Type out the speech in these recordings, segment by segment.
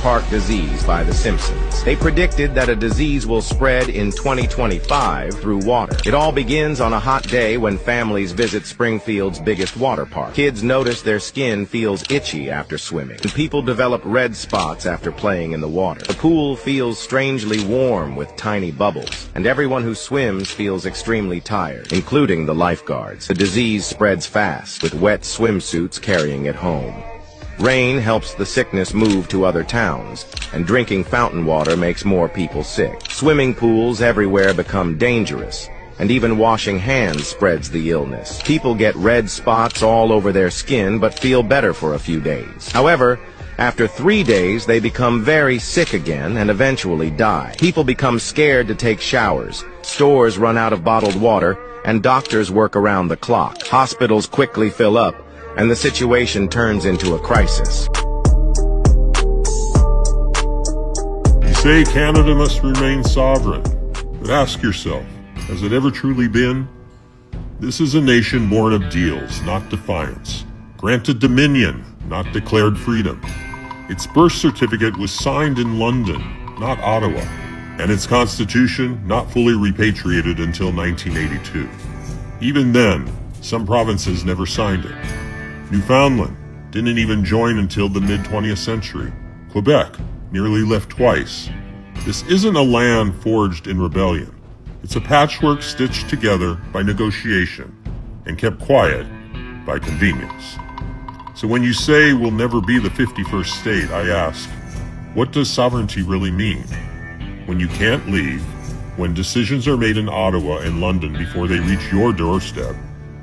Park disease by The Simpsons. They predicted that a disease will spread in 2025 through water. It all begins on a hot day when families visit Springfield's biggest water park. Kids notice their skin feels itchy after swimming, and people develop red spots after playing in the water. The pool feels strangely warm with tiny bubbles, and everyone who swims feels extremely tired, including the lifeguards. The disease spreads fast, with wet swimsuits carrying it home. Rain helps the sickness move to other towns, and drinking fountain water makes more people sick. Swimming pools everywhere become dangerous, and even washing hands spreads the illness. People get red spots all over their skin but feel better for a few days. However, after 3 days, they become very sick again and eventually die. People become scared to take showers, stores run out of bottled water, and doctors work around the clock. Hospitals quickly fill up, and the situation turns into a crisis. You say Canada must remain sovereign, but ask yourself, has it ever truly been? This is a nation born of deals, not defiance. Granted dominion, not declared freedom. Its birth certificate was signed in London, not Ottawa, and its constitution not fully repatriated until 1982. Even then, some provinces never signed it. Newfoundland didn't even join until the mid-20th century. Quebec nearly left twice. This isn't a land forged in rebellion. It's a patchwork stitched together by negotiation and kept quiet by convenience. So when you say we'll never be the 51st state, I ask, what does sovereignty really mean? When you can't leave, when decisions are made in Ottawa and London before they reach your doorstep,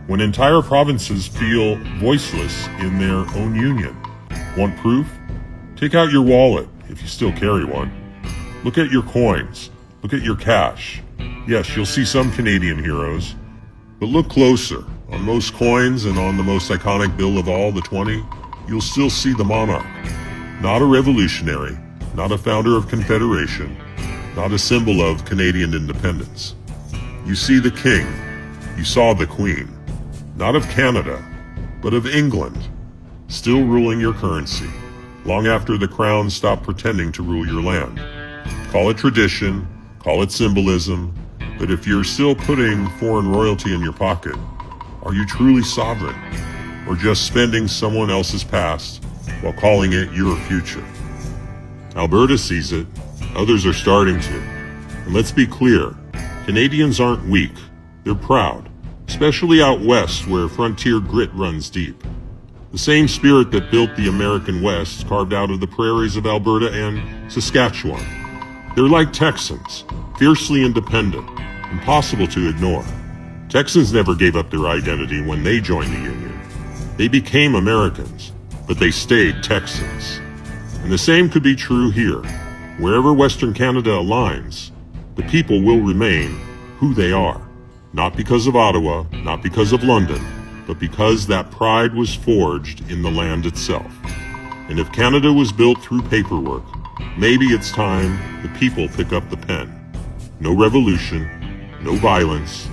when entire provinces feel voiceless in their own union. Want proof? Take out your wallet, if you still carry one. Look at your coins. Look at your cash. Yes, you'll see some Canadian heroes, but look closer. On most coins and on the most iconic bill of all, the 20, you'll still see the monarch. Not a revolutionary, not a founder of Confederation, not a symbol of Canadian independence. You see the king. You saw the queen. Not of Canada, but of England, still ruling your currency, long after the crown stopped pretending to rule your land. Call it tradition, call it symbolism, but if you're still putting foreign royalty in your pocket, are you truly sovereign, or just spending someone else's past while calling it your future? Alberta sees it, others are starting to. And let's be clear, Canadians aren't weak, they're proud. Especially out west where frontier grit runs deep. The same spirit that built the American West carved out of the prairies of Alberta and Saskatchewan. They're like Texans, fiercely independent, impossible to ignore. Texans never gave up their identity when they joined the Union. They became Americans, but they stayed Texans. And the same could be true here. Wherever Western Canada aligns, the people will remain who they are. Not because of Ottawa, not because of London, but because that pride was forged in the land itself. And if Canada was built through paperwork, maybe it's time the people pick up the pen. No revolution, no violence,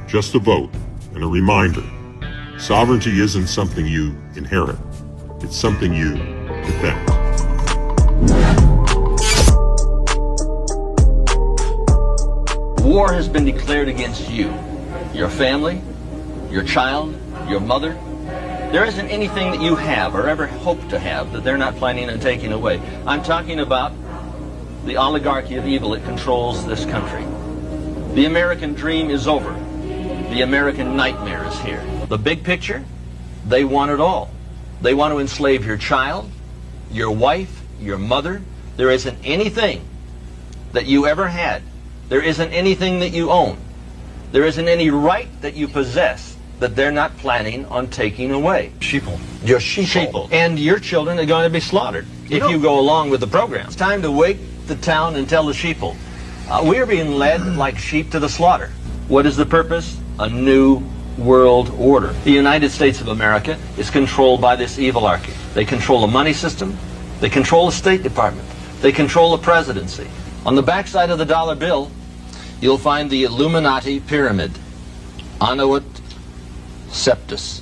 just a vote and a reminder. Sovereignty isn't something you inherit. It's something you defend. War has been declared against you, your family, your child, your mother. There isn't anything that you have or ever hope to have that they're not planning on taking away. I'm talking about the oligarchy of evil that controls this country. The American dream is over. The American nightmare is here. The big picture, they want it all. They want to enslave your child, your wife, your mother. There isn't anything that you ever had. There isn't anything that you own. There isn't any right that you possess that they're not planning on taking away. Sheeple. Your sheeple. And your children are going to be slaughtered if you go along with the program. It's time to wake the town and tell the sheeple. We're being led like sheep to the slaughter. What is the purpose? A new world order. The United States of America is controlled by this evilarchy. They control the money system. They control the State Department. They control the presidency. On the backside of the dollar bill, you'll find the Illuminati pyramid. Annuit Septus.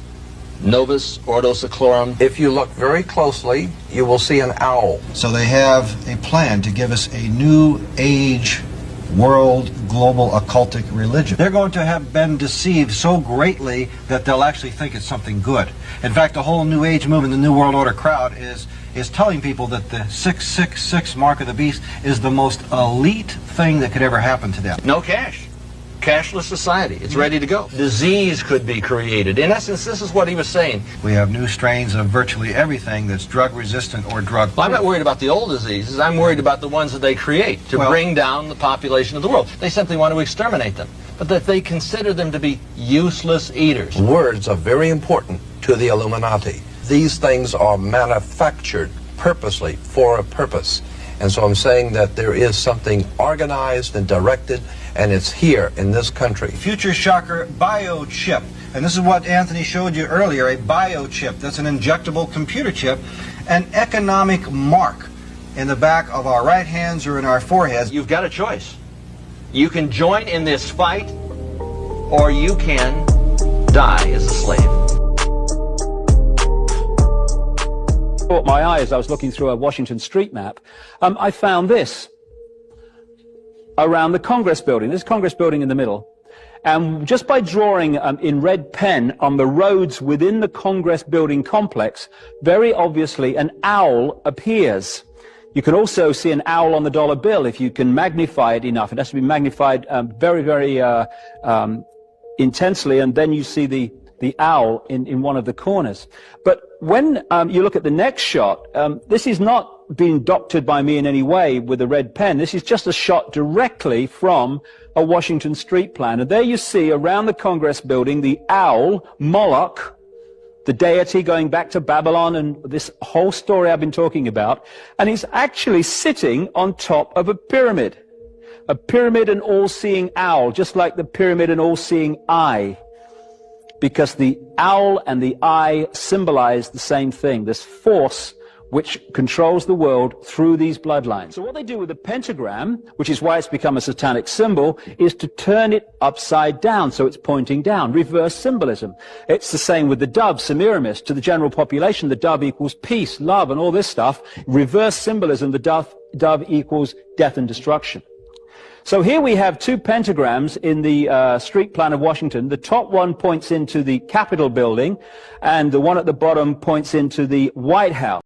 Novus Ordo Seclorum. If you look very closely, you will see an owl. So they have a plan to give us a new age world global occultic religion. They're going to have been deceived so greatly that they'll actually think it's something good. In fact, the whole New Age movement, the New World Order crowd is telling people that the 666 mark of the beast is the most elite thing that could ever happen to them. No cash. Cashless society. It's ready to go. Disease could be created. In essence, this is what he was saying. We have new strains of virtually everything that's drug resistant or drug. Well, I'm not worried about the old diseases. I'm worried about the ones that they create to bring down the population of the world. They simply want to exterminate them, but that they consider them to be useless eaters. Words are very important to the Illuminati. These things are manufactured purposely for a purpose. And so I'm saying that there is something organized and directed, and it's here in this country. Future shocker biochip. And this is what Anthony showed you earlier, a biochip. That's an injectable computer chip, an economic mark in the back of our right hands or in our foreheads. You've got a choice. You can join in this fight, or you can die as a slave. Caught my eye as I was looking through a Washington street map. I found this around the Congress building. This Congress building in the middle. And just by drawing in red pen on the roads within the Congress building complex, very obviously an owl appears. You can also see an owl on the dollar bill if you can magnify it enough. It has to be magnified very, very intensely, and then you see the owl in one of the corners. But when you look at the next shot, this is not being doctored by me in any way with a red pen. This is just a shot directly from a Washington street plan. And there you see around the Congress building the owl, Moloch, the deity going back to Babylon and this whole story I've been talking about. And he's actually sitting on top of a pyramid and all-seeing owl, just like the pyramid and all-seeing eye. Because the owl and the eye symbolize the same thing, this force which controls the world through these bloodlines. So what they do with the pentagram, which is why it's become a satanic symbol, is to turn it upside down, so it's pointing down, reverse symbolism. It's the same with the dove, Semiramis. To the general population, the dove equals peace, love, and all this stuff. Reverse symbolism, the dove equals death and destruction. So here we have two pentagrams in the street plan of Washington. The top one points into the Capitol building, and the one at the bottom points into the White House.